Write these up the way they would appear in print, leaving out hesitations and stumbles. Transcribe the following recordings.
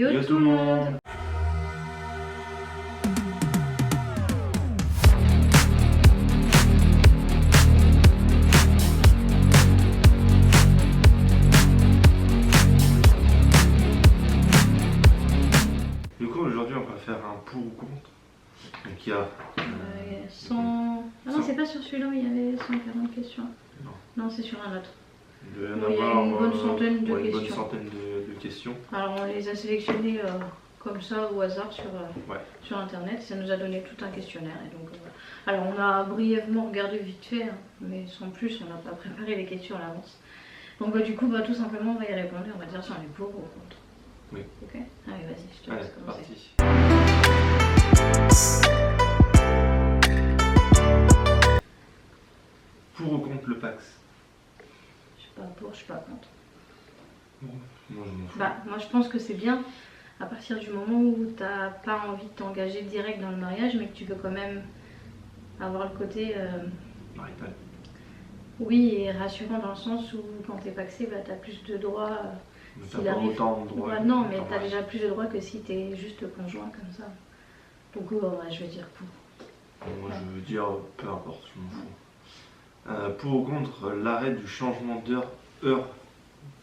Yo tout le monde. Du coup aujourd'hui on va faire un pour ou contre. Donc il y a 100... Ah non, c'est pas sur celui-là, il y avait 140 questions. Non, c'est sur un autre. Il doit y en Il y a avoir une bonne centaine de une bonne questions. centaine de questions. Alors on les a sélectionnées comme ça au hasard sur internet. Ça nous a donné tout un questionnaire. Et donc, alors on a brièvement regardé vite fait, hein, mais sans plus, on n'a pas préparé les questions à l'avance. Donc tout simplement on va y répondre et on va dire si on est pour ou contre. Oui. Ok. Allez, vas-y, je te Allez, laisse c'est commencer. parti. Pour ou contre le Pax? Je suis pas pour, je suis pas contre. Bon, moi je m'en fous. Moi je pense que c'est bien à partir du moment où t'as pas envie de t'engager direct dans le mariage, mais que tu peux quand même avoir le côté Marital. oui, et rassurant dans le sens où quand t'es paxé, t'as plus de droits. Mais S'il t'as pas arrive... autant de droits. non, mais t'as déjà plus de droits que si t'es juste conjoint comme ça. Donc je vais dire pour. Moi je veux dire peu importe, je m'en fous. Pour ou contre l'arrêt du changement heure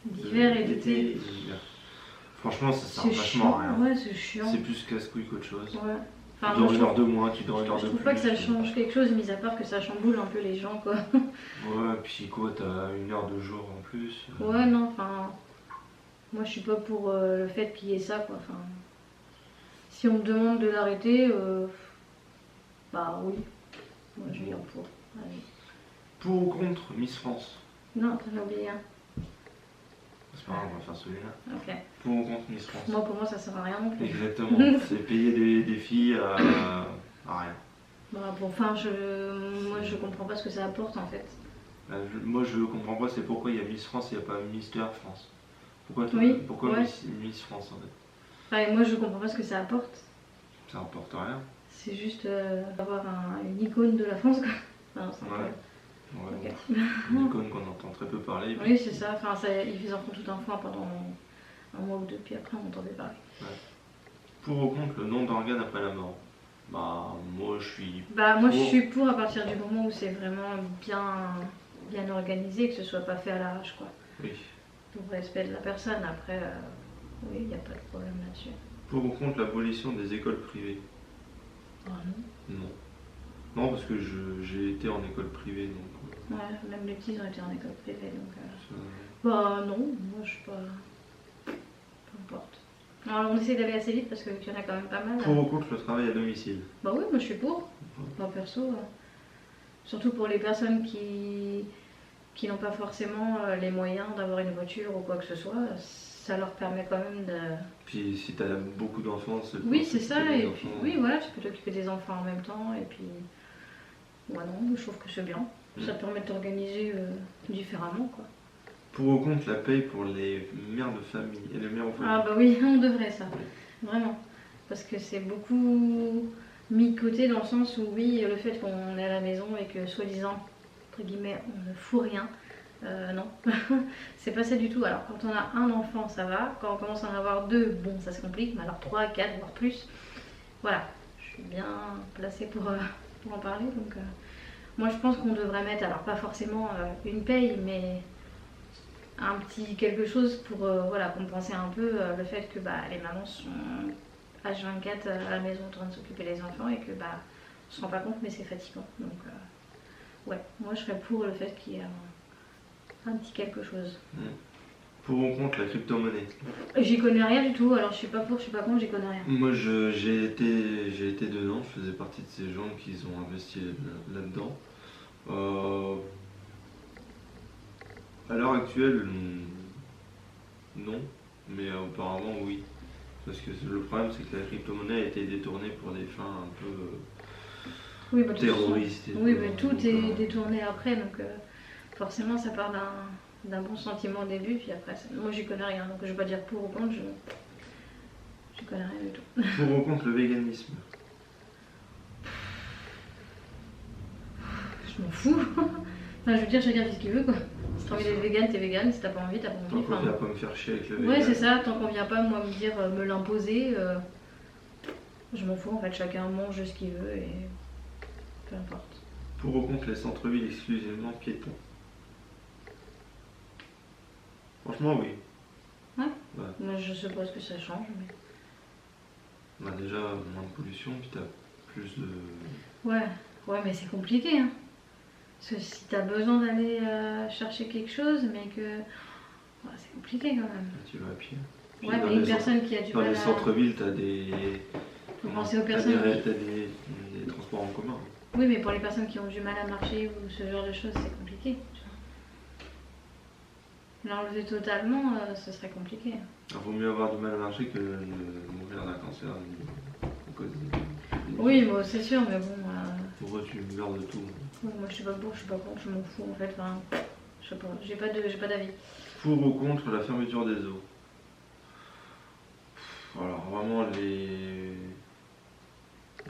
D'hiver et d'été. et d'hiver. Franchement ça sert C'est vachement à chiant, rien. ouais, c'est chiant. C'est plus casse-couille qu'autre chose. Ouais. Tu Enfin, dors une heure de moins, tu dors une heure je de trouve plus. pas que ça change quelque chose, mis à part que ça chamboule un peu les gens, quoi. Ouais, puis quoi, t'as une heure de jour en plus. Ouais, non, enfin. Moi, je suis pas pour le fait qu'il y ait ça, quoi. Enfin, si on me demande de l'arrêter, bah oui. Moi, je vais dire pour. Allez. Pour ou contre Miss France? Non, t'en as oublié un. C'est pas grave, on va faire celui-là. Ok. Pour ou contre Miss France? Moi, pour moi, ça sert à rien non plus. Exactement, c'est payer des filles à rien. Enfin, moi, je comprends pas ce que ça apporte en fait. Moi, je comprends pas, c'est pourquoi il y a Miss France et il n'y a pas Mister France. Pourquoi ouais. Miss France en fait? Enfin, moi, je comprends pas ce que ça apporte. Ça rapporte rien. C'est juste avoir une icône de la France, quoi. Enfin, c'est un peu... Ouais, Okay. une icône qu'on entend très peu parler. Puis... Oui, c'est ça. Enfin, ils en font tout un foin pendant un mois ou deux, puis après, on entendait parler. Ouais. Pour ou contre le nom d'organe après la mort? Moi, je suis. Moi, je suis pour à partir du moment où c'est vraiment bien organisé, que ce soit pas fait à l'arrache, quoi. Oui. Pour le respect de la personne. Après, oui, il n'y a pas de problème là-dessus. Pour ou contre l'abolition des écoles privées? Ah non. Non. Non, parce que j'ai été en école privée, donc. Ouais, même les petits ont été en école privée, donc. Non, moi je suis pas. Peu importe. Alors on essaie d'aller assez vite parce qu'il y en a quand même pas mal. Pour ou contre le travail à domicile? Oui, moi je suis pour. Perso. Surtout pour les personnes qui n'ont pas forcément les moyens d'avoir une voiture ou quoi que ce soit. Ça leur permet quand même de. Puis si t'as beaucoup d'enfants, c'est. Oui, c'est ça, et puis oui, voilà, tu peux t'occuper des enfants en même temps, et puis. Ouais, non, je trouve que c'est bien. Ça te permet de t'organiser différemment, quoi. Pour ou contre la paye pour les mères de famille et les mères au foyer? Ah bah oui, on devrait ça, vraiment. Parce que c'est beaucoup mis de côté dans le sens où oui, le fait qu'on est à la maison et que soi-disant, entre guillemets, on ne fout rien. Non, c'est pas ça du tout. Alors quand on a un enfant ça va, quand on commence à en avoir deux, bon ça se complique, mais alors 3, 4 voire plus, voilà, je suis bien placée pour en parler. Donc moi je pense qu'on devrait mettre, alors pas forcément une paye, mais un petit quelque chose pour compenser un peu le fait que les mamans sont H24 à la maison en train de s'occuper des enfants et que on se rend pas compte mais c'est fatigant. Donc ouais, moi je serais pour le fait qu'il y ait un petit quelque chose. Pour ou contre la crypto-monnaie? J'y connais rien du tout, alors je suis pas pour, je suis pas contre, j'y connais rien. Moi j'ai été dedans, je faisais partie de ces gens qui ont investi là-dedans. À l'heure actuelle, non, mais auparavant oui. Parce que le problème c'est que la crypto-monnaie a été détournée pour des fins un peu terroristes. Oui, mais tout est détourné après, donc forcément ça part d'un bon sentiment au début, puis après, moi j'y connais rien, donc je vais pas dire pour ou contre, je connais rien du tout. Pour ou contre le véganisme? Je m'en fous. Enfin, je veux dire, chacun fait ce qu'il veut, quoi. Si t'as envie d'être vegan, t'es vegan. Si t'as pas envie, t'as pas Tant envie. qu'on vient pas me faire chier avec le Ouais, vegan. c'est ça. Tant qu'on vient pas, moi, me dire, me l'imposer, je m'en fous. En fait, chacun mange ce qu'il veut et peu importe. Pour ou contre les centres-villes exclusivement piétons? Franchement, oui. Moi, je suppose que ça change, mais... On a déjà moins de pollution, puis t'as plus de... Ouais, mais c'est compliqué, hein. Parce que si t'as besoin d'aller chercher quelque chose, mais que... Ouais, c'est compliqué quand même. Tu vas à pied. Puis Ouais, dans mais une les personne qui a du Dans mal les à... centres-villes, t'as des... Faut penser aux T'as personnes qui... des transports en commun. Oui, mais pour les personnes qui ont du mal à marcher ou ce genre de choses, c'est compliqué. L'enlever totalement, ce serait compliqué. Il vaut mieux avoir du mal à marcher que de mourir d'un cancer à cause de... Oui, bon, c'est sûr, mais bon... Pourquoi tu meurs de tout? Moi, je suis pas pour, je suis pas contre, je m'en fous en fait. Enfin, je sais pas, j'ai pas d'avis. Pour ou contre la fermeture des eaux? Alors vraiment les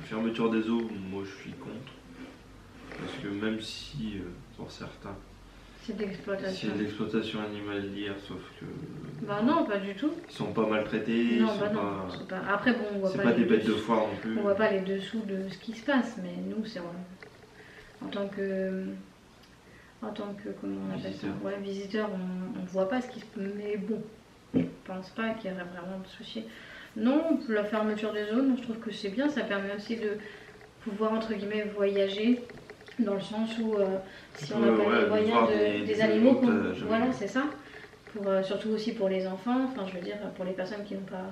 fermetures des eaux, moi je suis contre. Parce que même si, pour certains, C'est de l'exploitation. c'est de l'exploitation animalière, sauf que... Bah non, pas du tout. Ils sont pas maltraités, Non, ils sont bah non. pas... C'est pas... Après, bon, on voit C'est pas pas les des bêtes de dessous. foire non plus. On voit pas les dessous de ce qui se passe, mais nous, c'est en tant que... Comment on appelle ça? Visiteur. Ouais, visiteur, on voit pas ce qui se... Mais bon, je pense pas qu'il y aurait vraiment de soucis. Non, pour la fermeture des zones, je trouve que c'est bien. Ça permet aussi de pouvoir, entre guillemets, voyager. Dans le sens où, si on n'a pas les moyens des animaux, voilà, c'est ça. Pour, surtout aussi pour les enfants, enfin, je veux dire, pour les personnes qui n'ont pas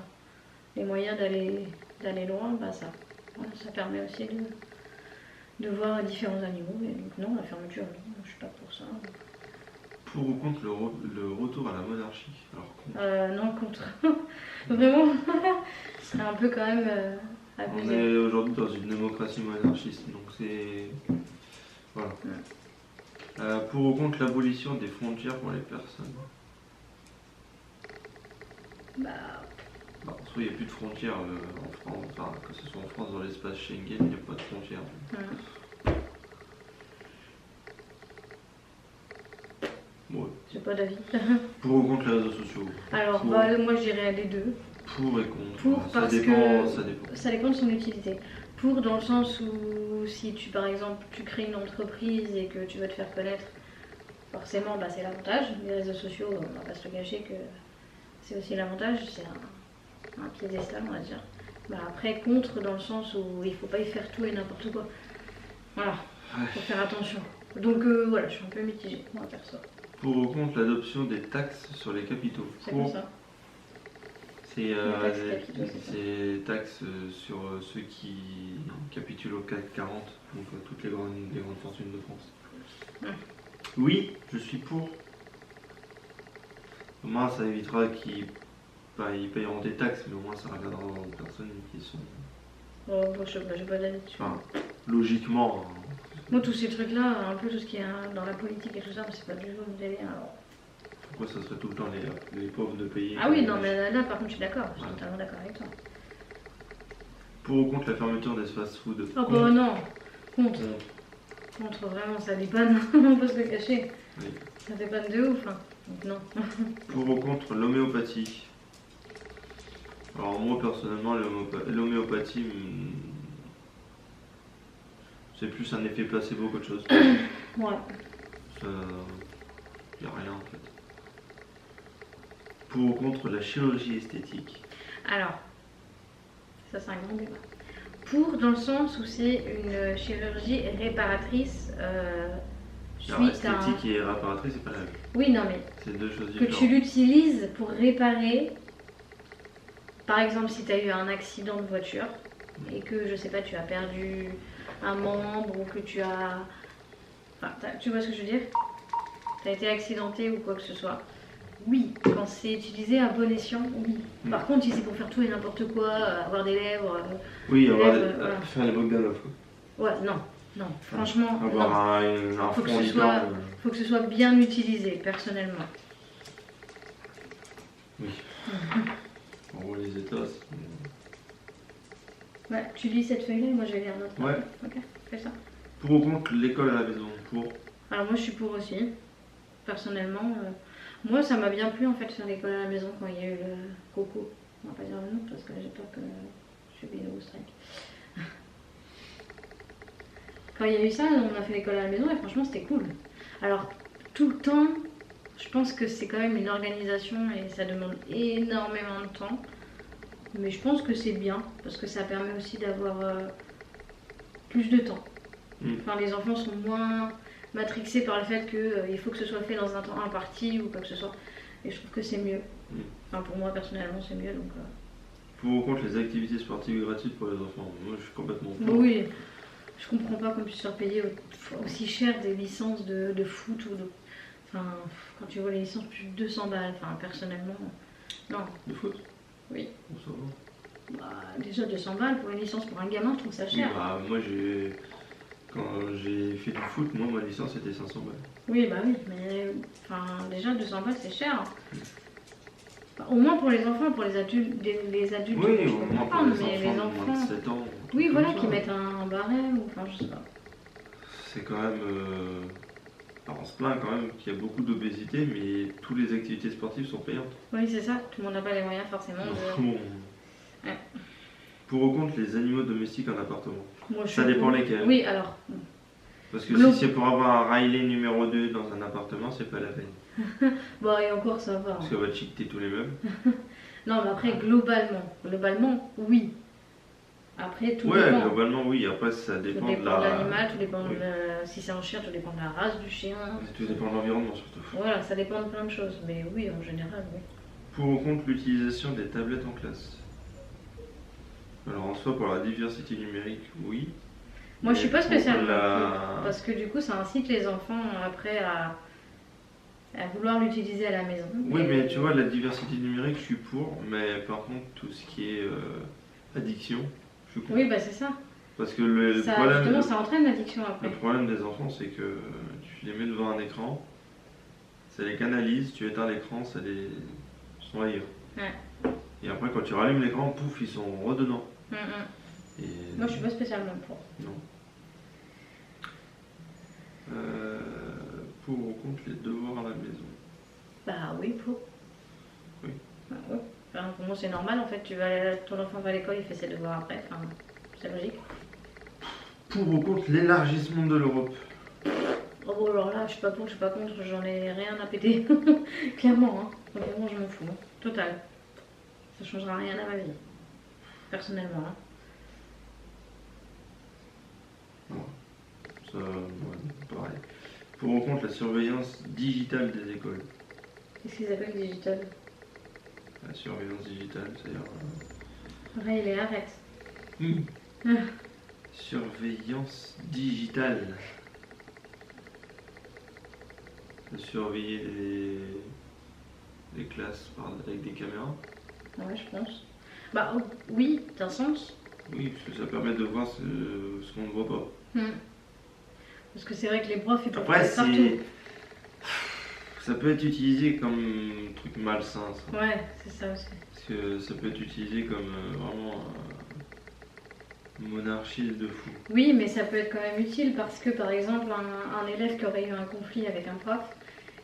les moyens d'aller loin, bah ça, voilà, ça permet aussi de voir différents animaux. Et donc non, la fermeture, non, je suis pas pour ça. Pour ou contre le retour à la monarchie? Alors contre. Non, contre. Vraiment, c'est un peu quand même On abusé. est aujourd'hui dans une démocratie monarchiste, donc c'est... Voilà. Pour ou contre l'abolition des frontières pour les personnes? Bah, En soi, il n'y a plus de frontières en France, enfin, que ce soit en France, dans l'espace Schengen, il n'y a pas de frontières. Ouais. j'ai pas d'avis. Pour ou contre les réseaux sociaux? Alors, Pour. bah, moi je dirais les deux. Pour et contre. Pour, ça parce dépend, que ça dépend. ça dépend de son utilité. Pour, dans le sens où si tu, par exemple, tu crées une entreprise et que tu veux te faire connaître, forcément, bah, c'est l'avantage. Les réseaux sociaux, on va pas se le cacher que c'est aussi l'avantage, c'est un piédestal, on va dire. Bah, après, contre, dans le sens où il faut pas y faire tout et n'importe quoi. Voilà, faut faire attention. Donc voilà, je suis un peu mitigée, moi perso. Pour ou contre l'adoption des taxes sur les capitaux? C'est quoi ça? C'est taxes capitaux, c'est ça. des taxes sur ceux qui capitulent au CAC 40, donc toutes les grandes fortunes de France. Oui, je suis pour. Au moins, ça évitera qu'ils payeront des taxes, mais au moins, ça reviendra aux personnes qui sont... Oh, bon, je sais pas, j'ai pas d'avis dessus. Enfin, logiquement... Moi, tous ces trucs-là, un peu tout ce qui est dans la politique et tout ça, c'est pas du tout mon délire. Alors... Pourquoi ça serait tout le temps les pauvres de payer? Ah oui, non, mais là, par contre, je suis d'accord. Je suis Ouais. totalement d'accord avec toi. Pour ou contre la fermeture des fast-food? Oh, bah non, contre. Contre, vraiment, ça dépanne, on peut se le cacher. Oui. Ça dépanne de ouf, hein. Donc non. Pour ou contre l'homéopathie? Alors moi personnellement l'homéopathie c'est plus un effet placebo qu'autre chose. Ouais. Ça y a rien en fait. Pour ou contre la chirurgie esthétique? Alors, ça c'est un grand débat. Pour, dans le sens où c'est une chirurgie réparatrice Alors suite à... esthétique et réparatrice c'est pas la même. Oui, non, mais C'est deux choses que différentes. tu l'utilises pour réparer, par exemple si tu as eu un accident de voiture et que, je sais pas, tu as perdu un membre ou que tu as... Enfin, tu vois ce que je veux dire? Tu as été accidenté ou quoi que ce soit. Oui, quand c'est utilisé à bon escient, oui. Par contre, si c'est pour faire tout et n'importe quoi, avoir des lèvres... Oui, avoir voilà. faire les Bogdanov quoi. Ouais, non, non, franchement, non. Avoir un Faut que front ce licorne, soit- Faut que ce soit bien utilisé, personnellement. Oui. En gros les éthos. Ouais, tu lis cette feuille-là et moi je vais lire l'autre. Ouais. Ok, fais ça. Pour ou contre l'école à la maison? Pour. Alors moi je suis pour aussi, personnellement. Moi ça m'a bien plu en fait faire l'école à la maison quand il y a eu le coco. On va pas dire le nom parce que j'ai peur que je suis payée au strike. Quand il y a eu ça, on a fait l'école à la maison et franchement c'était cool. Alors tout le temps, je pense que c'est quand même une organisation et ça demande énormément de temps. Mais je pense que c'est bien parce que ça permet aussi d'avoir plus de temps. Enfin, les enfants sont moins matrixés par le fait qu'il faut que ce soit fait dans un temps imparti ou quoi que ce soit. Et je trouve que c'est mieux. Enfin, pour moi personnellement, c'est mieux. Donc, Pour ou contre les activités sportives gratuites pour les enfants? Moi, je suis complètement pour. Oui, je comprends pas qu'on puisse faire payer aussi cher des licences de foot ou de. Enfin, quand tu vois les licences plus de 200 balles, enfin, personnellement, non. De foot? Oui. On s'en va. Bah, déjà 200 balles pour une licence pour un gamin, je trouve ça cher. Oui, bah, quand j'ai fait du foot, moi, ma licence c'était 500 balles. Oui, bah oui, mais enfin, déjà 200 balles c'est cher. Enfin, au moins pour les enfants, pour les adultes, les adultes, Oui, je au peux moins pour comprendre, les mais les enfants de moins de enfants. 7 ans. Oui, voilà, comme qui ça. mettent un barème, ou enfin, je sais pas. C'est quand même. Alors, on se plaint quand même qu'il y a beaucoup d'obésité, mais toutes les activités sportives sont payantes. Oui, c'est ça, tout le monde n'a pas les moyens forcément de. Bon. Ouais. Pour ou contre les animaux domestiques en appartement? Moi, je Ça suis dépend pour. lesquels. Oui, alors. Parce que Glo- si c'est pour avoir un Riley numéro 2 dans un appartement, c'est pas la peine. Bon, et encore ça va. Parce qu'elle va te chiqueter tous les meubles. Non, mais après, globalement, oui. Après, tout Ouais, dépend. globalement, oui. Après, ça Tout dépend dépend de de la. l'animal, tout dépend Oui. si c'est un chien, tout dépend de la race du chien. Tout dépend de l'environnement surtout. Voilà, ça dépend de plein de choses. Mais oui, en général, oui. Pour ou contre l'utilisation des tablettes en classe? Alors, en soi, pour la diversité numérique, oui. Moi, je suis pas pour spécialement la- pour, parce que du coup, ça incite les enfants après à vouloir l'utiliser à la maison. Oui, Et- mais tu vois, la diversité numérique, je suis pour. Mais par contre, tout ce qui est addiction, je suis contre. Oui, bah c'est ça. Parce que le Ça, problème. justement, ça entraîne l'addiction après. Le problème des enfants, c'est que tu les mets devant un écran, ça les canalise, tu éteins l'écran, ça les sont ailleurs. Ouais. Et après, quand tu rallumes l'écran, pouf, ils sont rededans. Et Moi, je suis pas spécialement pour. non. Pour ou contre les devoirs à la maison? Bah oui, pour. Oui. Bah, oui. Enfin, pour moi, c'est normal en fait. Ton enfant va à l'école, il fait ses devoirs après. Enfin, c'est logique. Pour ou contre l'élargissement de l'Europe? Oh, bon, alors là, je suis pas pour, je suis pas contre, j'en ai rien à péter. Clairement, hein. Vraiment, je m'en fous. Hein. Total. Ça changera rien à ma vie. Personnellement. Hein. Ça, ouais, pareil. Pour ou contre la surveillance digitale des écoles? Qu'est-ce qu'ils appellent digital? La surveillance digitale, c'est-à-dire. Ray, les arrête. Surveillance digitale. De surveiller les classes avec des caméras. Ouais, je pense. Bah oui, d'un sens. Oui, parce que ça permet de voir ce qu'on ne voit pas. Parce que c'est vrai que les profs, ils peuvent Après, faire partout. ça peut être utilisé comme truc malsain, ça. Ouais, c'est ça aussi. Parce que ça peut être utilisé comme vraiment un monarchiste de fou. Oui, mais ça peut être quand même utile parce que par exemple, un élève qui aurait eu un conflit avec un prof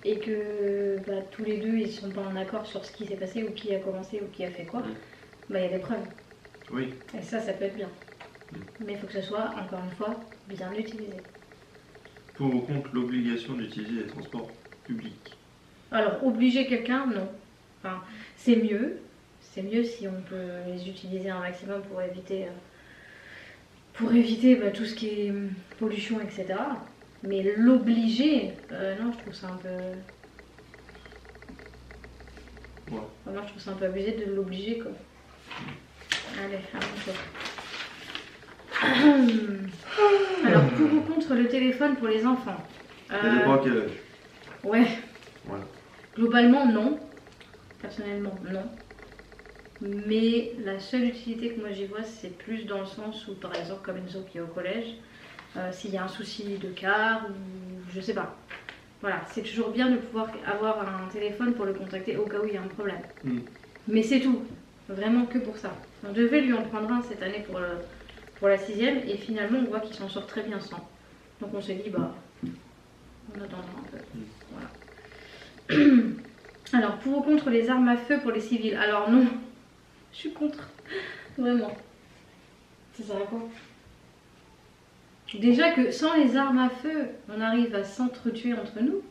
et que bah, tous les deux ils sont pas en accord sur ce qui s'est passé ou qui a commencé ou qui a fait quoi, bah il y a des preuves. Oui. Et ça peut être bien. Mais il faut que ce soit, encore une fois, bien utilisé. Pour ou contre l'obligation d'utiliser les transports publics? Alors, obliger quelqu'un, non. Enfin, c'est mieux. C'est mieux si on peut les utiliser un maximum pour éviter bah, tout ce qui est pollution, etc. Mais l'obliger, non, je trouve ça un peu. Ouais. Enfin, moi, je trouve ça un peu abusé de l'obliger, quoi. Allez, alors, pour ou contre le téléphone pour les enfants? Ça dépend à quel âge. Ouais. Voilà. Globalement, non. Personnellement, non. Mais la seule utilité que moi j'y vois, c'est plus dans le sens où, par exemple, comme Enzo qui est au collège, s'il y a un souci de car ou je sais pas. Voilà, c'est toujours bien de pouvoir avoir un téléphone pour le contacter au cas où il y a un problème. Mais c'est tout. Vraiment que pour ça. On devait lui en prendre un cette année pour la 6e et finalement on voit qu'il s'en sort très bien sans. Donc on s'est dit, bah, On attendra un peu. Voilà. Alors, pour ou contre les armes à feu pour les civils? Alors non, je suis contre. Vraiment. Ça sert à quoi? Déjà que sans les armes à feu, on arrive à s'entretuer entre nous.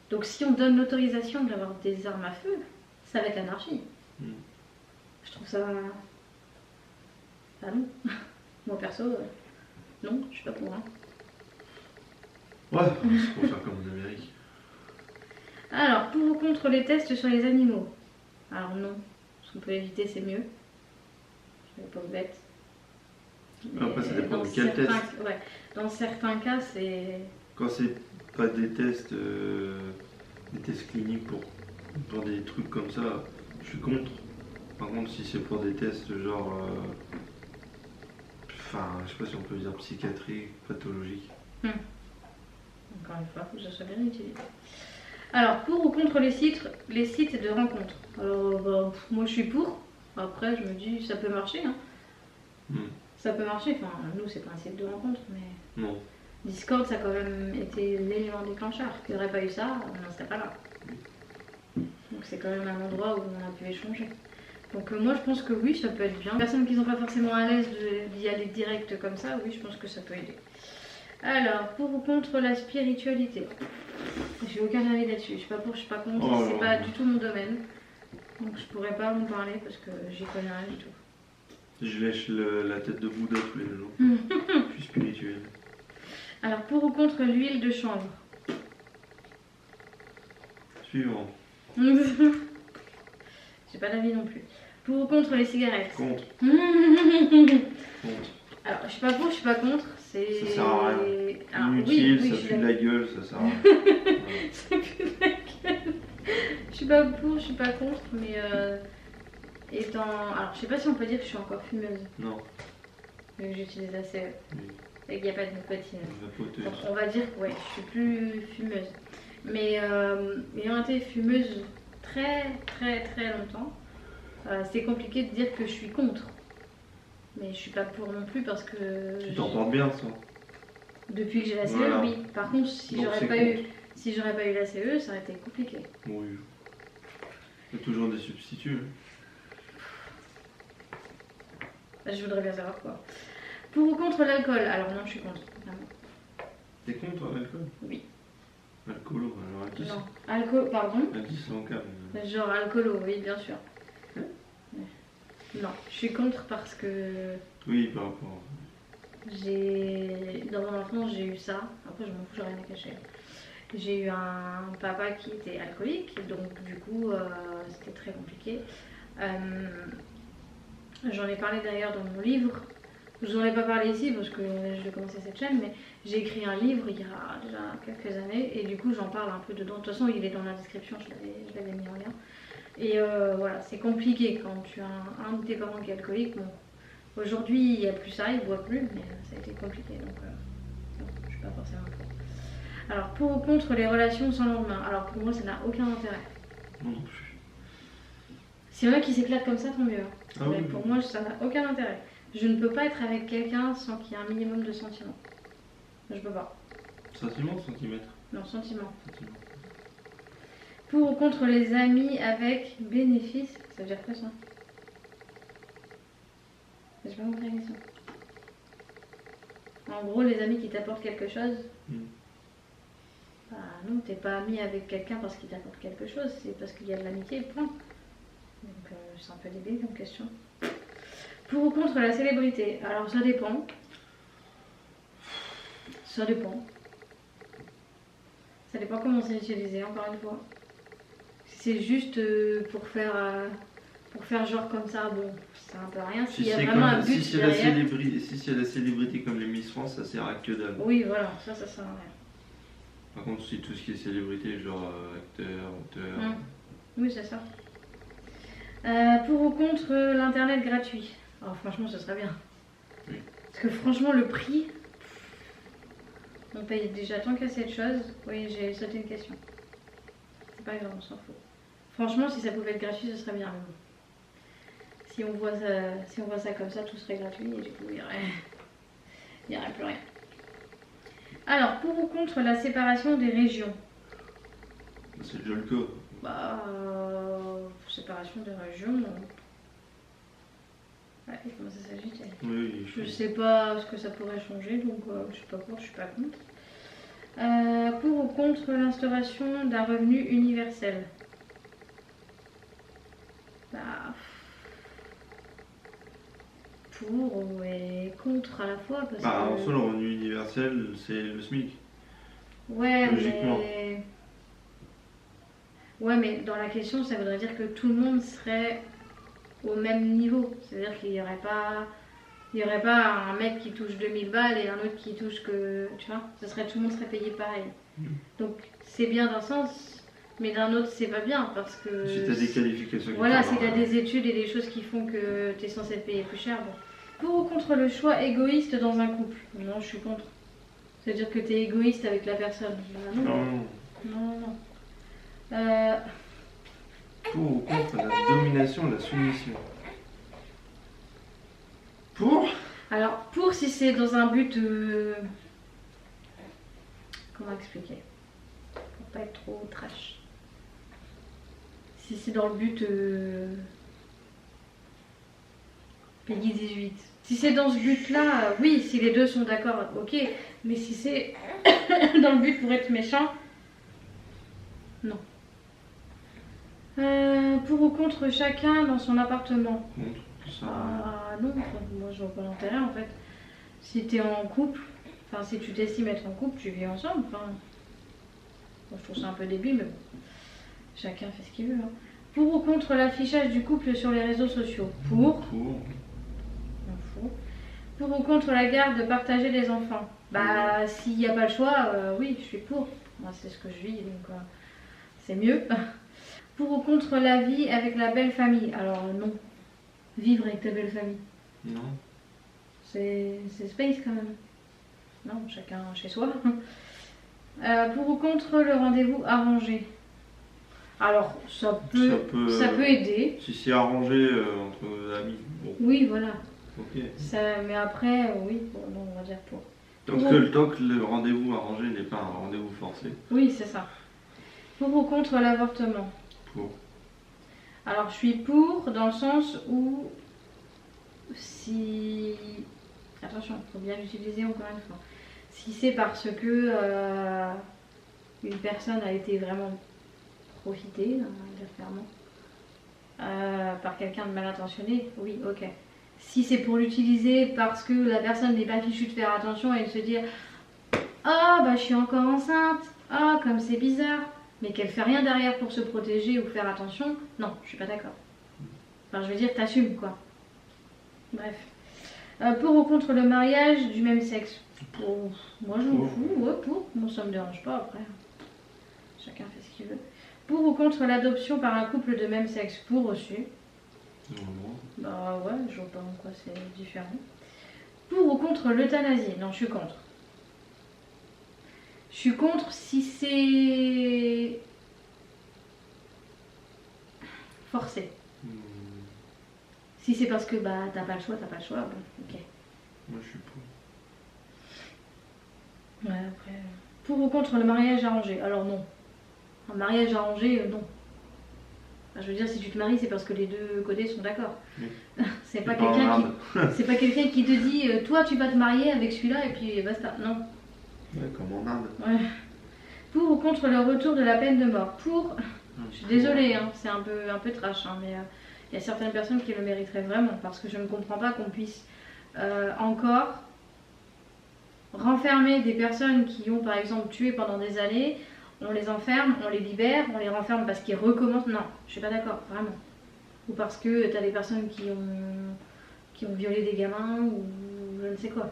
Donc si on donne l'autorisation d'avoir des armes à feu, ça va être l'anarchie. Je trouve ça... Ah non. Moi perso, non, je suis pas pour. Hein. Ouais, c'est pour faire comme en Amérique. Alors, pour ou contre les tests sur les animaux? Alors non, ce qu'on peut éviter c'est mieux. Je vais pas vous bête. Après ça dépend de quel test. Ouais, dans certains cas c'est... Quand c'est pas des tests cliniques pour des trucs comme ça, je suis contre. Par contre si c'est pour des tests genre... Enfin, je sais pas si on peut dire psychiatrique, pathologique. Encore une fois, il faut que ça soit bien utilisé. Alors, pour ou contre les sites de rencontres? Alors, bah, moi je suis pour. Après, je me dis, ça peut marcher. Hein. Ça peut marcher. Enfin, nous, c'est pas un site de rencontre, mais. Non. Discord, ça a quand même été l'élément déclencheur. S'il n'y aurait pas eu ça, on n'en serait pas là. Donc, c'est quand même un endroit où on a pu échanger. Donc, moi, je pense que oui, ça peut être bien. Les personnes qui ne sont pas forcément à l'aise d'y aller direct comme ça, oui, je pense que ça peut aider. Alors, pour ou contre la spiritualité? J'ai aucun avis là-dessus. Je suis pas pour, je suis pas contre. Oh, c'est pas du tout mon domaine. Donc je pourrais pas en parler parce que j'y connais rien du tout. Je lèche la tête de Bouddha tous les jours. Je suis spirituel. Alors, pour ou contre l'huile de chanvre? Suivant. J'ai pas d'avis non plus. Pour ou contre les cigarettes? Contre. Contre. Alors, je suis pas pour, je suis pas contre. Ça sert à rien. Alors, inutile, oui, ça pue de la gueule, ça sert à rien. Ça pue de la gueule. Je suis pas pour, je suis pas contre, mais étant... Alors, je sais pas si on peut dire que je suis encore fumeuse. Non. Vu que j'utilise assez. Oui. Et qu'il n'y a pas de nicotine. Vapoteuse. Donc, on va dire que ouais, je suis plus fumeuse. Mais ayant été fumeuse très longtemps, c'est compliqué de dire que je suis contre. Mais je suis pas pour non plus parce que... Tu t'en portes bien, ça. Depuis que j'ai la CE, Voilà. oui. Par contre, si j'aurais pas eu la CE, ça aurait été compliqué. Oui. Il y a toujours des substituts. Je voudrais bien savoir quoi. Pour ou contre l'alcool? Alors non, je suis contre. Vraiment. T'es contre l'alcool? Oui. Alcoolo, alors à 10. Non. Alcool, pardon? À 10 en calme. Genre alcoolo, oui, bien sûr. Non, je suis contre parce que Oui, par rapport. dans mon enfance, j'ai eu ça. Après, je m'en fous, j'ai rien à cacher. J'ai eu un papa qui était alcoolique, donc du coup, c'était très compliqué. J'en ai parlé d'ailleurs dans mon livre. Je vous en ai pas parlé ici parce que je vais commencer cette chaîne, mais j'ai écrit un livre il y a déjà quelques années et du coup j'en parle un peu dedans. De toute façon il est dans la description, je l'avais mis en lien. Et voilà, c'est compliqué quand tu as un de tes parents qui est alcoolique. Bon, aujourd'hui il n'y a plus ça, il ne boit plus, mais ça a été compliqué donc non, je suis pas forcément pour. Alors pour ou contre les relations sans lendemain? Alors pour moi ça n'a aucun intérêt. Non, non plus. S'il y en a qui s'éclatent comme ça, tant mieux. Ah Mais oui, pour oui. moi ça n'a aucun intérêt. Je ne peux pas être avec quelqu'un sans qu'il y ait un minimum de sentiments. Je peux pas. Sentiment, centimètre. Non, sentiments. Sentiment. Pour ou contre les amis avec bénéfice? Ça veut dire quoi ça? J'ai pas compris la question. En gros, les amis qui t'apportent quelque chose. Bah non, t'es pas ami avec quelqu'un parce qu'il t'apporte quelque chose, c'est parce qu'il y a de l'amitié, point. Donc c'est un peu débile comme question. Pour ou contre la célébrité? Alors ça dépend. Ça dépend. Ça dépend comment c'est utilisé, encore une fois. Si c'est juste pour faire genre comme ça, bon, c'est un peu rien. S'il y a vraiment un but si derrière... si c'est la célébrité comme les Miss France, ça sert à que dalle. Oui, voilà, ça sert à rien. Par contre, si tout ce qui est célébrité, genre acteur, auteur... Oui, c'est ça. Pour ou contre l'internet gratuit? Alors franchement, ce serait bien. Oui. Parce que franchement, le prix... On paye déjà tant qu'à cette chose. Oui, j'ai sauté une question. C'est pas grave, on s'en fout. Franchement, si ça pouvait être gratuit, ce serait bien. Mais bon. Si on voit ça comme ça, tout serait gratuit et du coup, il n'y aurait plus rien. Alors, pour ou contre la séparation des régions? C'est déjà le cas. Bah, séparation des régions. Ouais, comment ça s'agit? Oui, Je sais pas ce que ça pourrait changer, donc je suis pas pour, je suis pas contre. Pour ou contre l'instauration d'un revenu universel? Bah, pour et contre à la fois. Parce Bah, que... en soi, le revenu universel, c'est le SMIC. Ouais, Logiquement. mais... Ouais, mais dans la question, ça voudrait dire que tout le monde serait au même niveau. C'est-à-dire qu'il n'y aurait pas... Il n'y aurait pas un mec qui touche 2000 balles et un autre qui touche que... Tu vois, tout le monde serait payé pareil. Donc, c'est bien d'un sens, mais d'un autre, c'est pas bien parce que... Si t'as des qualifications qui Voilà, font si t'as rien. des études et des choses qui font que t'es censé être payé plus cher, bon. Pour ou contre le choix égoïste dans un couple? Non, je suis contre. C'est-à-dire que t'es égoïste avec la personne. Non, Non. non, non. Pour ou contre la domination et la soumission? Pour? Alors, pour si c'est dans un but... Comment expliquer? Pour pas être trop trash. Si c'est dans le but... Peggy 18. Si c'est dans ce but-là, oui, si les deux sont d'accord, ok. Mais si c'est dans le but pour être méchant, non. Pour ou contre chacun dans son appartement? Contre. Ça. Ah non, moi je vois pas l'intérêt en fait. Si t'es en couple, enfin si tu t'estimes être en couple, tu vis ensemble. Enfin, bon, je trouve ça un peu débile, mais bon, chacun fait ce qu'il veut. Hein. Pour ou contre l'affichage du couple sur les réseaux sociaux? Pour. Pour ou contre la garde partagée des enfants? Bah, s'il n'y a pas le choix, oui, je suis pour. Moi, c'est ce que je vis, donc c'est mieux. Pour ou contre la vie avec la belle famille? Alors, non. Vivre avec ta belle famille. Non. C'est space quand même. Non, chacun chez soi. Pour ou contre le rendez-vous arrangé? Alors, ça peut aider. Si c'est arrangé entre amis, bon. Oui, voilà. Ok. Mais après, oui, bon, non, on va dire pour. Tant que le rendez-vous arrangé n'est pas un rendez-vous forcé. Oui, c'est ça. Pour ou contre l'avortement? Pour. Alors, je suis pour dans le sens où si... Attention, il faut bien l'utiliser encore une fois. Si c'est parce que une personne a été vraiment profitée, on va dire clairement, par quelqu'un de mal intentionné, oui, ok. Si c'est pour l'utiliser parce que la personne n'est pas fichue de faire attention et de se dire ah bah je suis encore enceinte, ah comme c'est bizarre, mais qu'elle fait rien derrière pour se protéger ou faire attention, non, je suis pas d'accord. Enfin je veux dire t'assumes quoi. Bref. Pour ou contre le mariage du même sexe? Pour. Moi je m'en fous, ouais pour, moi ça me dérange pas après. Chacun fait ce qu'il veut. Pour ou contre l'adoption par un couple de même sexe? Pour aussi. Bah ouais, je vois pas en quoi c'est différent. Pour ou contre l'euthanasie? Non, je suis contre. Je suis contre si c'est forcé. Si c'est parce que bah t'as pas le choix, bon, ok. Moi je suis pour. Ouais, après. Pour ou contre le mariage arrangé? Alors non. Un mariage arrangé, non. Enfin, je veux dire, si tu te maries, c'est parce que les deux côtés sont d'accord. Oui. C'est pas quelqu'un qui te dit toi tu vas te marier avec celui-là et puis basta. Non. Ouais, comme en Inde. Ouais. Pour ou contre le retour de la peine de mort? Pour. Je suis désolée, hein, c'est un peu trash, hein, mais il y a certaines personnes qui le mériteraient vraiment parce que je ne comprends pas qu'on puisse encore renfermer des personnes qui ont par exemple tué pendant des années. On les enferme, on les libère, on les renferme parce qu'ils recommencent. Non, je suis pas d'accord, vraiment. Ou parce que t'as des personnes qui ont violé des gamins ou je ne sais quoi.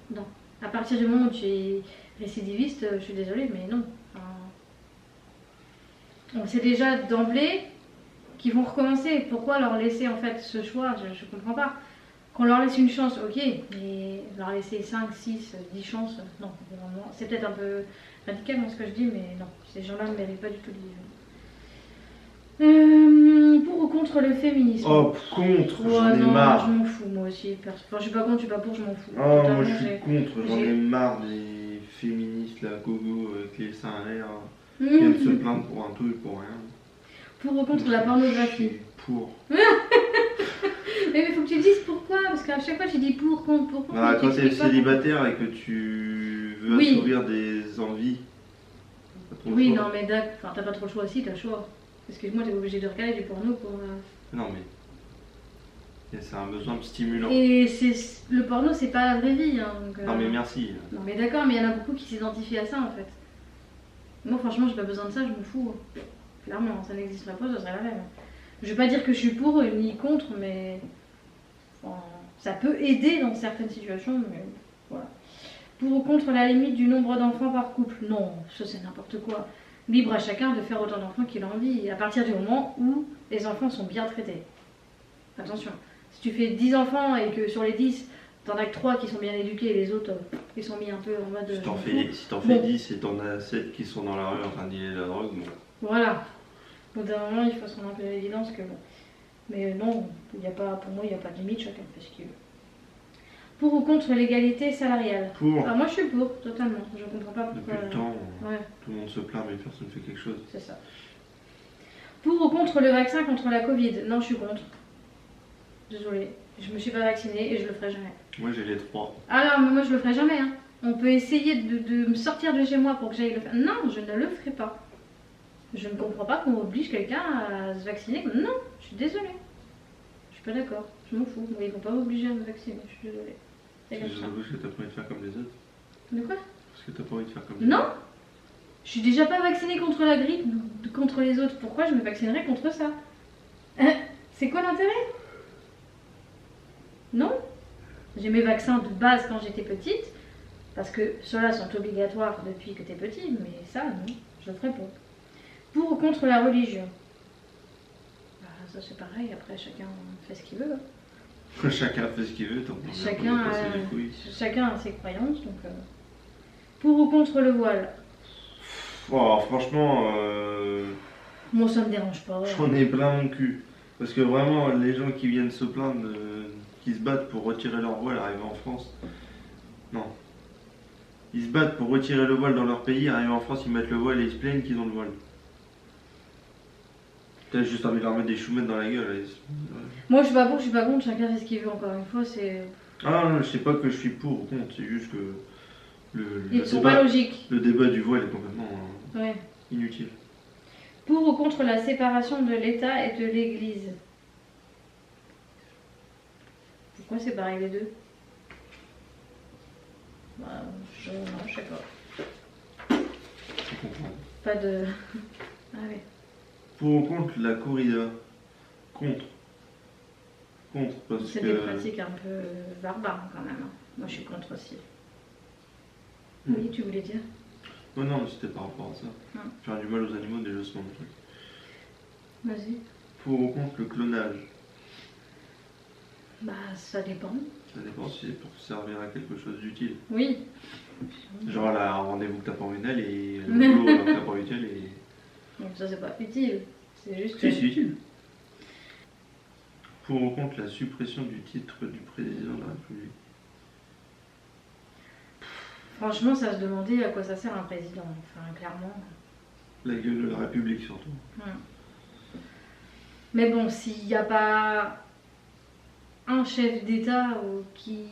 Non. À partir du moment où tu es récidiviste, je suis désolée, mais non. Enfin, on sait déjà d'emblée qu'ils vont recommencer. Pourquoi leur laisser en fait ce choix? Je comprends pas. Qu'on leur laisse une chance, ok, mais leur laisser 5, 6, 10 chances, non. C'est peut-être un peu radical dans ce que je dis, mais non, ces gens-là ne méritent pas du tout de vivre. Pour ou contre le féminisme? Oh, contre, j'en ai non, marre. Je m'en fous, moi aussi. Enfin, je suis pas contre, je suis pas pour, je m'en fous. Oh, moi je suis contre, j'en ai marre des féministes, la gogo, avec les seins à l'air, qui viennent se plaindre pour un tout et pour rien. Pour ou contre la pornographie? Pour. Mais il faut que tu dises pourquoi, parce qu'à chaque fois tu dis pour, contre. Bah, quand t'es célibataire et que tu veux assouvir des envies. Oui, non, mais enfin, t'as pas trop le choix aussi, t'as le choix. Excuse-moi, t'es obligé de regarder du porno pour. Non, mais. C'est un besoin stimulant. Et le porno, c'est pas la vraie vie. Hein, donc, non, mais merci. Non, mais d'accord, mais il y en a beaucoup qui s'identifient à ça en fait. Moi, franchement, j'ai pas besoin de ça, je m'en fous. Clairement, ça n'existerait pas, ça serait la même. Je vais pas dire que je suis pour ni contre, mais. Enfin, ça peut aider dans certaines situations, mais voilà. Pour ou contre la limite du nombre d'enfants par couple? Non, ça c'est n'importe quoi. Libre à chacun de faire autant d'enfants qu'il a envie, à partir du moment où les enfants sont bien traités. Attention, si tu fais 10 enfants et que sur les 10, t'en as que 3 qui sont bien éduqués et les autres, ils sont mis un peu en mode... Si t'en fais 10 et t'en as 7 qui sont dans la rue en train de dealer la drogue, bon. Voilà. Au bout d'un moment, il faut se rendre un peu à l'évidence que bon. Mais non, pour moi, il n'y a pas de limite, chacun fait ce qu'il veut. Pour ou contre l'égalité salariale? Pour. Moi, je suis pour, totalement. Je comprends pas pourquoi... Depuis le temps, tout le monde se plaint, mais personne ne fait quelque chose. C'est ça. Pour ou contre le vaccin contre la Covid? Non, je suis contre. Désolée, je me suis pas vaccinée et je le ferai jamais. Moi, j'ai les 3. Ah non, mais moi, je le ferai jamais. Hein. On peut essayer de me sortir de chez moi pour que j'aille le faire. Non, je ne le ferai pas. Je ne comprends pas qu'on oblige quelqu'un à se vacciner. Non, je suis désolée. Je suis pas d'accord. Je m'en fous. Ils vont pas m'obliger à me vacciner. Je suis désolée. C'est juste parce que t'as pas envie de faire comme les autres. De quoi? Parce que t'as pas envie de faire comme les autres. Non. Je suis déjà pas vaccinée contre la grippe, contre les autres. Pourquoi je me vaccinerais contre ça? C'est quoi l'intérêt? Non. J'ai mes vaccins de base quand j'étais petite, parce que ceux-là sont obligatoires depuis que t'es petit, mais ça, non, je le ferai pas. Pour ou contre la religion? Bah, ça c'est pareil, après chacun fait ce qu'il veut. Hein. Chacun fait ce qu'il veut, tant chacun a ses croyances, donc... Pour ou contre le voile? Oh, franchement... Moi ça me dérange pas. J'en ai plein mon cul. Parce que vraiment, les gens qui viennent se plaindre, qui se battent pour retirer leur voile arrivés en France, non. Ils se battent pour retirer le voile dans leur pays, arrivés en France, ils mettent le voile et ils se plaignent qu'ils ont le voile. T'as juste envie de leur mettre des choumettes dans la gueule. Moi je suis pas pour, je suis pas contre, chacun fait ce qu'il veut, encore une fois, c'est... Ah non, je sais pas que je suis pour ou contre, c'est juste que... Ils sont pas logiques. Le débat du voile est complètement inutile. Pour ou contre la séparation de l'État et de l'Église? Pourquoi séparer les deux? Bah, je sais pas. Je comprends. Pas de... Ah oui. Pour ou contre la corrida? Contre. Contre, parce que... C'est des pratiques un peu barbares quand même. Moi je suis contre aussi. Oui, tu voulais dire? Oh non, mais c'était par rapport à ça. Faire du mal aux animaux, déjà c'est mon truc. Vas-y. Pour ou contre le clonage? Bah, ça dépend. Ça dépend si c'est pour servir à quelque chose d'utile. Oui. Genre là, un rendez-vous que t'as pas envie d'aller et le boulot alors que t'as pas envie d'aller. Donc ça c'est pas utile. C'est juste. Si, c'est utile. Pour ou contre la suppression du titre du président de la République? Franchement, ça se demandait à quoi ça sert un président. Enfin, clairement. La gueule de la République surtout. Mais bon, s'il n'y a pas un chef d'État qui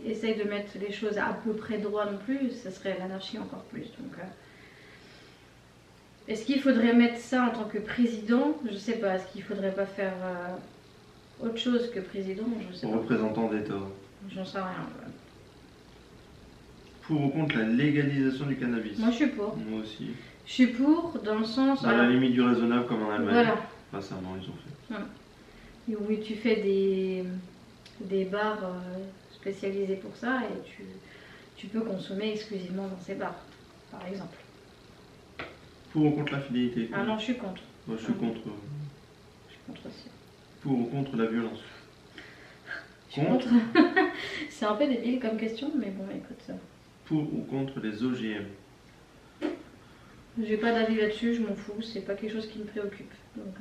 essaye de mettre les choses à peu près droit non plus, ça serait l'anarchie encore plus. Donc, est-ce qu'il faudrait mettre ça en tant que président? Je sais pas. Est-ce qu'il faudrait pas faire autre chose que président? Je sais pas. Représentant d'État. J'en sais rien. Pour ou contre la légalisation du cannabis? Moi je suis pour. Moi aussi. Je suis pour dans le sens... Dans la limite du raisonnable comme en Allemagne. Voilà. Récemment ils ont fait. Oui, tu fais des bars spécialisés pour ça et tu peux consommer exclusivement dans ces bars, par exemple. Pour ou contre la fidélité? Ah non, je suis contre. Moi je suis contre. Je suis contre aussi. Pour ou contre la violence? Contre. C'est un peu débile comme question, mais bon, écoute ça. Pour ou contre les OGM? J'ai pas d'avis là-dessus, je m'en fous, c'est pas quelque chose qui me préoccupe. Donc,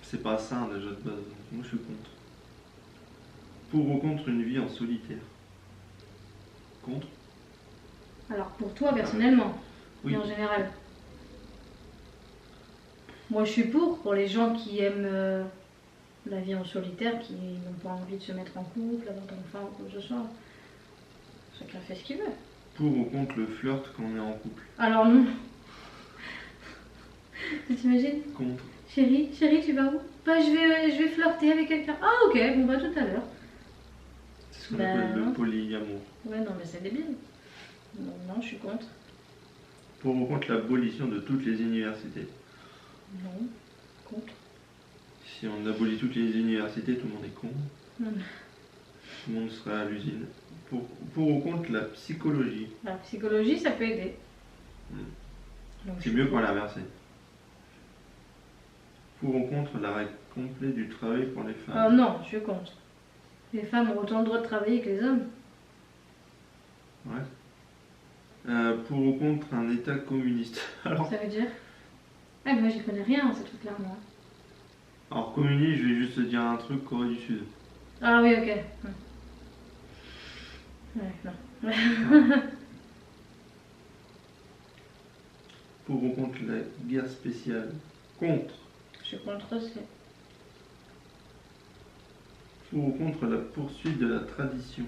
c'est pas sain déjà de base, moi je suis contre. Pour ou contre une vie en solitaire? Contre. Alors pour toi personnellement, Oui. et en général. Moi je suis pour les gens qui aiment la vie en solitaire, qui n'ont pas envie de se mettre en couple, avoir d'enfants ou quoi que ce soit. Chacun fait ce qu'il veut. Pour ou contre le flirt quand on est en couple. Alors non. Tu t'imagines? Contre. Chérie, tu vas où? Bah je vais flirter avec quelqu'un. Ah ok, bon bah tout à l'heure. C'est ce qu'on Bah, appelle non. le polyamour. Ouais non mais c'est débile. Non, je suis contre. Pour ou contre l'abolition de toutes les universités. Non, contre. Si on abolit toutes les universités, tout le monde est con. Non. Tout le monde serait à l'usine. Pour ou contre la psychologie. La psychologie ça peut aider. Mm. Donc, je C'est suis mieux pour. quand l'inverse. Pour ou contre l'arrêt complet du travail pour les femmes. Non, je suis contre. Les femmes ont autant le droit de travailler que les hommes. Ouais. Pour ou contre un État communiste. Alors, Ça veut dire? Ah, moi j'y connais rien, ces trucs-là, moi. communiste, je vais juste te dire un truc, Corée du Sud. Ah oui, ok. Ouais, non. Pour ou contre la guerre spéciale. Contre. Je suis contre aussi. Pour ou contre la poursuite de la tradition.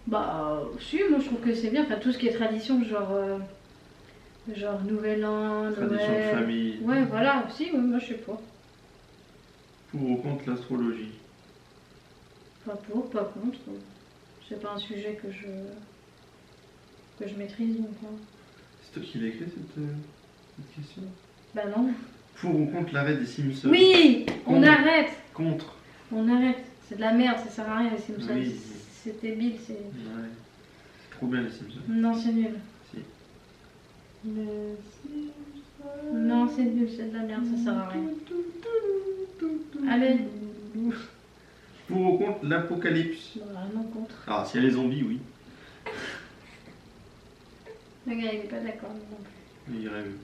Bah, si, moi je trouve que c'est bien. Enfin, tout ce qui est tradition, genre Nouvel An, Tradition de Noël. famille. Ouais, voilà, si, oui, moi je suis pour. Pour ou contre l'astrologie. Pas pour, pas contre. C'est pas un sujet que je maîtrise, donc. C'est toi qui l'as écrit cette question. Bah non. Pour ou contre l'arrêt des Simpsons. Oui, on Contre. arrête. Contre. On arrête. C'est de la merde, ça sert à rien les Simpsons. Oui. C'est débile, c'est. Ouais. C'est trop bien les Simpsons. Non, c'est nul. Si. Non, c'est nul, c'est de la merde, ça sert à rien. Allez. Pour ou contre l'apocalypse. Non, contre. Alors, s'il y a les zombies, oui. Le gars, il est pas d'accord non plus. Il irait mieux.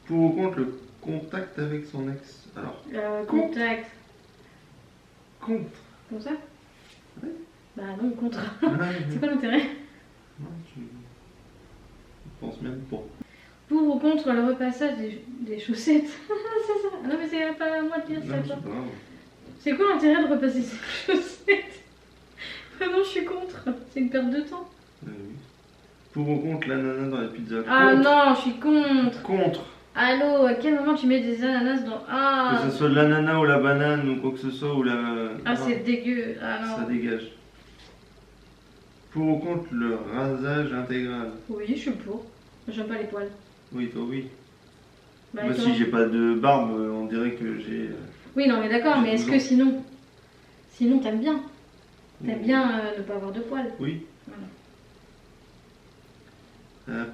Pour ou contre le contact avec son ex. Alors, Contact. contre. Comme ça? Ouais. Bah non, contre. Ouais, C'est quoi l'intérêt? je pense même pas. Pour ou contre le repassage des chaussettes? C'est ça. Ah non, mais c'est pas à moi de dire, Non, c'est à c'est toi. pas grave. C'est quoi l'intérêt de repasser ces chaussettes? Vraiment, je suis contre. C'est une perte de temps. Oui. Pour ou contre l'ananas dans les pizzas. Ah Contre. non, je suis contre. Contre. Allô, à quel moment tu mets des ananas dans. Ah, Que ce soit de l'ananas ou la banane ou quoi que ce soit ou la. ah c'est dégueu. Ah Ça non. dégage. Pour ou contre le rasage intégral. Oui, je suis pour. J'aime pas les poils. Oui, toi oui. Bah, Moi et toi? si j'ai pas de barbe, on dirait que j'ai. Oui, non, mais d'accord, mais est-ce que sinon. Sinon, t'aimes bien? T'aimes Oh. bien ne pas avoir de poils? Oui. Voilà.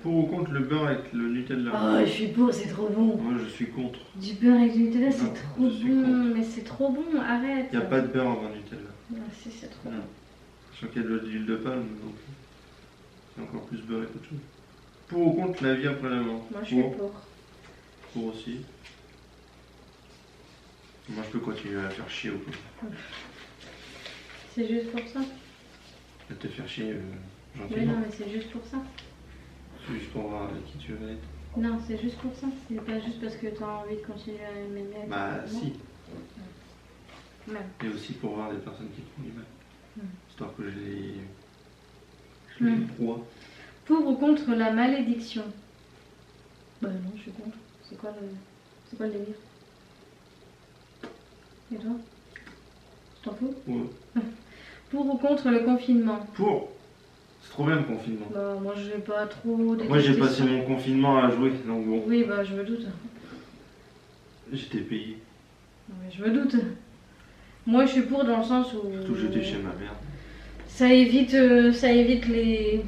Pour ou contre le beurre avec le Nutella. Oh, je suis pour, c'est trop bon. Moi je suis contre. Du beurre avec du Nutella, c'est Non, trop je suis bon. contre. Mais c'est trop bon, arrête. Il n'y a pas de beurre avant Nutella. Ah, si, c'est trop Non. bon. Sachant qu'il y a de l'huile de palme, donc c'est encore plus beurré qu'autre chose. Pour ou contre la vie après la mort. Moi, je suis Pour. pour. Pour aussi. Moi je peux continuer à la faire chier ou quoi. C'est juste pour ça? À te faire chier Oui, gentiment. non, mais c'est juste pour ça. C'est juste pour voir avec qui tu veux être. Non, c'est juste pour ça. C'est pas juste parce que t'as envie de continuer à m'aimer. Bah si. Même. Et aussi pour voir des personnes qui te font du mal. Histoire que je les Mm. proie. Pour ou contre la malédiction? Bah non, je suis contre. C'est quoi le délire? Et toi? T'en fous? Ouais. Pour ou contre le confinement? Pour. C'est trop bien le confinement. Bah moi j'ai pas trop Moi j'ai détesté passé ça. mon confinement à jouer, donc bon, Oui, bah je me doute. j'étais payé. Non, mais je me doute. Moi je suis pour dans le sens où Surtout que j'étais chez ma mère. ça évite les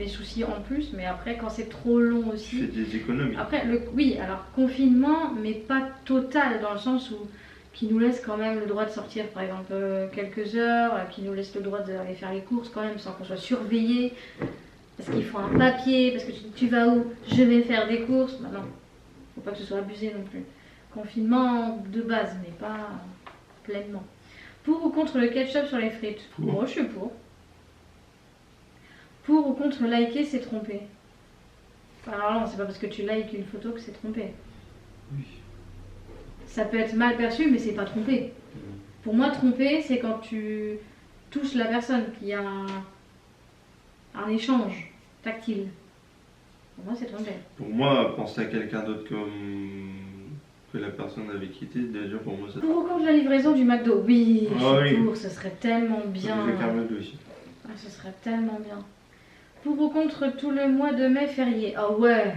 soucis en plus, mais après quand c'est trop long Je aussi. fais des économies. Après, oui, alors confinement, mais pas total, dans le sens où qui nous laisse quand même le droit de sortir, par exemple, quelques heures, qui nous laisse le droit d'aller faire les courses quand même, sans qu'on soit surveillé, parce qu'il faut un papier, parce que tu vas où? Je vais faire des courses. Bah non, faut pas que ce soit abusé non plus. Confinement de base, mais pas pleinement. Pour ou contre le ketchup sur les frites? Pour. Moi, je suis pour. Pour ou contre liker, c'est tromper. Alors non, c'est pas parce que tu likes une photo que c'est tromper. Oui. Ça peut être mal perçu, mais c'est pas tromper. Pour moi, tromper, c'est quand tu touches la personne, qu'il y a un échange tactile. Pour moi, c'est tromper. Pour moi, penser à quelqu'un d'autre que la personne avec qui t'es, déjà pour moi, ça. Pour ou contre la livraison du McDo? Oui, Ah je suis oui. pour, ce serait tellement bien. Avec un McDo aussi. Ah, ce serait tellement bien. Pour ou contre tout le mois de mai férié? Ah ouais.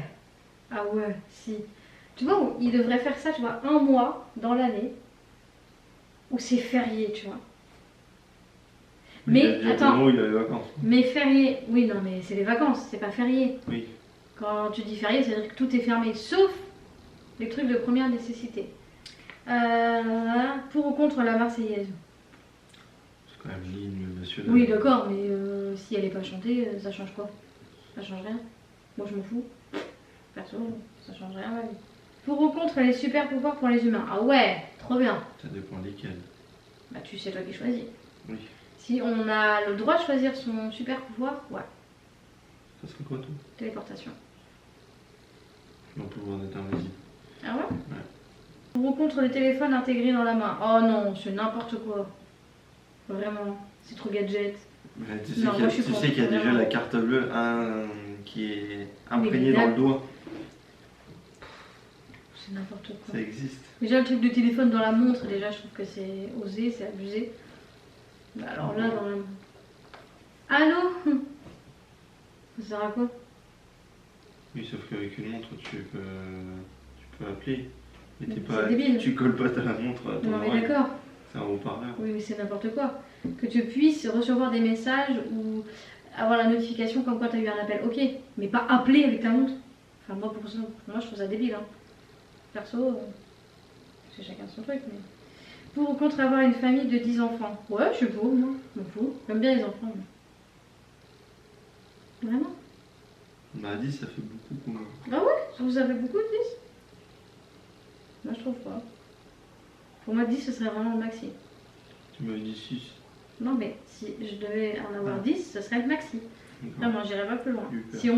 Ah ouais, si. Tu vois, il devrait faire ça, tu vois, un mois dans l'année où c'est férié, tu vois. Mais attends, il a les vacances. mais férié, oui, non, mais c'est les vacances, c'est pas férié. Oui. Quand tu dis férié, c'est-à-dire que tout est fermé, sauf les trucs de première nécessité. Pour ou contre la Marseillaise? C'est quand même l'hymne national. Oui, d'accord, mais si elle est pas chantée, ça change quoi? Ça change rien. Moi, je m'en fous. Perso, ça change rien à ma vie. Pour ou contre les super pouvoirs pour les humains? Ah ouais, trop bien. Ça dépend lesquels. Bah, c'est toi qui choisis. Oui. Si on a le droit de choisir son super pouvoir, ouais, Ça serait quoi, toi? téléportation. Mon pouvoir d'être invisible. Ah ouais? Ouais. Pour ou contre le téléphone intégré dans la main? Oh non, c'est n'importe quoi. Vraiment, c'est trop gadget. Mais tu sais Non, moi, je suis contre, qu'il y a déjà vraiment. la carte bleue qui est imprégnée Mais dans le doigt. C'est n'importe quoi. Ça existe. Déjà, le truc de téléphone dans la montre, déjà, je trouve que c'est osé, c'est abusé. Bah, alors là, dans la... Allô? Ça sert à quoi? Oui, sauf qu'avec une montre, tu peux appeler. Mais Mais t'es c'est pas, débile. tu colles pas ta montre à ton Non, mais oreille. d'accord. C'est un haut-parleur. Oui, mais c'est n'importe quoi. Que tu puisses recevoir des messages ou avoir la notification comme quoi tu as eu un appel, ok. Mais pas appeler avec ta montre. Enfin, moi, pour ça, moi, je trouve ça débile. Hein. Perso, c'est chacun son truc. Mais... Pour ou contre avoir une famille de 10 enfants? Ouais, je suis pour, moi. Je m'en fous. J'aime bien les enfants. Moi. Vraiment? On a dit, ça fait beaucoup pour moi. Ah ouais? Vous avez beaucoup de 10? Moi, je trouve pas. Pour moi, 10, ce serait vraiment le maxi. Tu m'avais dit 6. Non, mais si je devais en avoir 10, ce serait le maxi. D'accord. Vraiment, j'irais pas plus loin. Super. Si on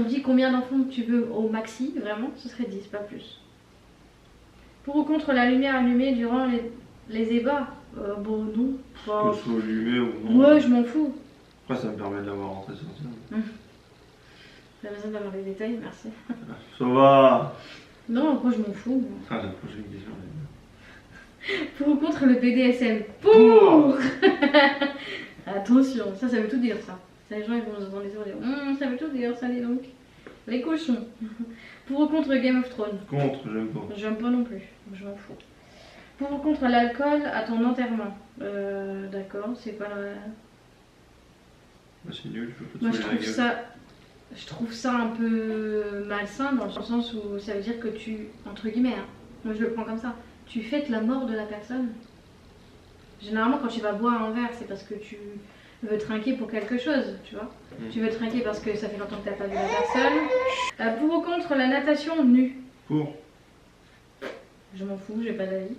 me dit combien d'enfants tu veux au maxi, vraiment, ce serait 10, pas plus. Pour ou contre la lumière allumée durant les ébats? Bon, non. Pas... Que ce soit allumé ou non. Ouais, je m'en fous. Après, ça me permet de l'avoir rentré sortir. J'ai besoin d'avoir les détails, merci. Ça va. Non, moi je m'en fous. Moi. Ah, la prochaine question. Pour ou contre le BDSM? Pour. Attention, ça veut tout dire ça. Ça, les gens ils vont se demander sur dire ça veut tout dire ça, dis donc. Les cochons. Pour ou contre Game of Thrones? Contre, j'aime pas. J'aime pas non plus, je m'en fous. Pour ou contre l'alcool à ton enterrement? D'accord, c'est pas la... Bah, c'est nul, je peux pas te Moi sauver la gueule. je trouve ça un peu malsain dans le sens où ça veut dire que tu, entre guillemets, hein, moi je le prends comme ça, tu fêtes la mort de la personne. Généralement quand tu vas boire un verre, c'est parce que tu veux trinquer pour quelque chose, tu vois. Tu veux trinquer parce que ça fait longtemps que tu n'as pas vu la personne. Pour ou contre la natation nue? Pour. Je m'en fous, j'ai pas d'avis.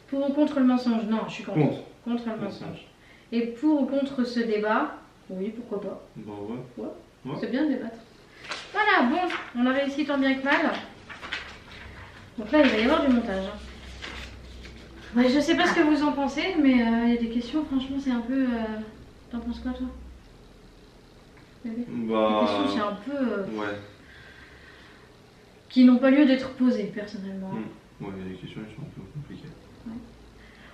Pour ou contre le mensonge? Non, je suis contre. Contre le mensonge. Et pour ou contre ce débat? Oui, pourquoi pas. Bah ouais. Ouais. C'est bien de débattre. Voilà, bon, on a réussi tant bien que mal. Donc là, il va y avoir du montage. Hein. Ouais, je sais pas ce que vous en pensez, mais il y a des questions, franchement, c'est un peu... T'en penses quoi, toi? Bébé? Bah. Les questions, c'est un peu... Ouais. qui n'ont pas lieu d'être posées, personnellement. Ouais, les questions elles sont un peu compliquées.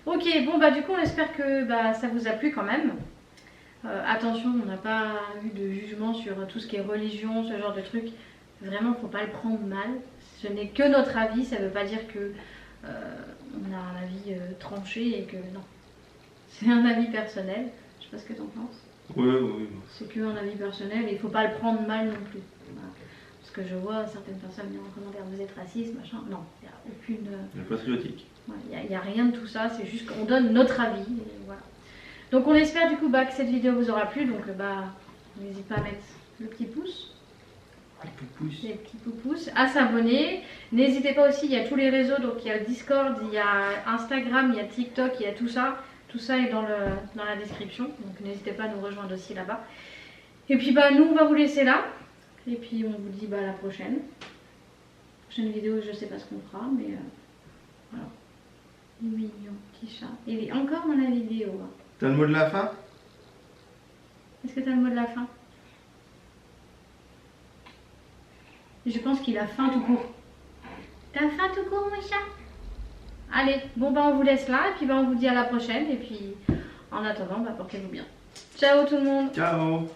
Ok, bon, bah du coup, on espère que ça vous a plu quand même. Attention, on n'a pas eu de jugement sur tout ce qui est religion, ce genre de truc. Vraiment, faut pas le prendre mal. Ce n'est que notre avis, ça veut pas dire que on a un avis tranché et que non. C'est un avis personnel. Je sais pas ce que t'en penses. Oui. C'est qu'un avis personnel et il faut pas le prendre mal non plus. Voilà. Parce que je vois certaines personnes dire en commentaire vous êtes raciste, machin. Non, il n'y a aucune. Il est patriotique. Il n'y a rien de tout ça, c'est juste qu'on donne notre avis. Et voilà. Donc on espère du coup que cette vidéo vous aura plu. Donc n'hésitez pas à mettre le petit pouce. Les petits pouces, à s'abonner. N'hésitez pas aussi, il y a tous les réseaux, donc il y a le Discord, il y a Instagram, il y a TikTok, il y a tout ça. Tout ça est dans la description, donc n'hésitez pas à nous rejoindre aussi là-bas. Et puis bah nous on va vous laisser là. Et puis on vous dit bah à la prochaine. Prochaine vidéo, je sais pas ce qu'on fera, mais voilà. Il est mignon, petit chat. Il est encore dans la vidéo. Hein. T'as le mot de la fin? Est-ce que t'as le mot de la fin? Je pense qu'il a faim tout court. T'as faim tout court, mon chat? Allez, bon bah on vous laisse là, et puis bah on vous dit à la prochaine, et puis en attendant, bah portez-vous bien. Ciao tout le monde. Ciao.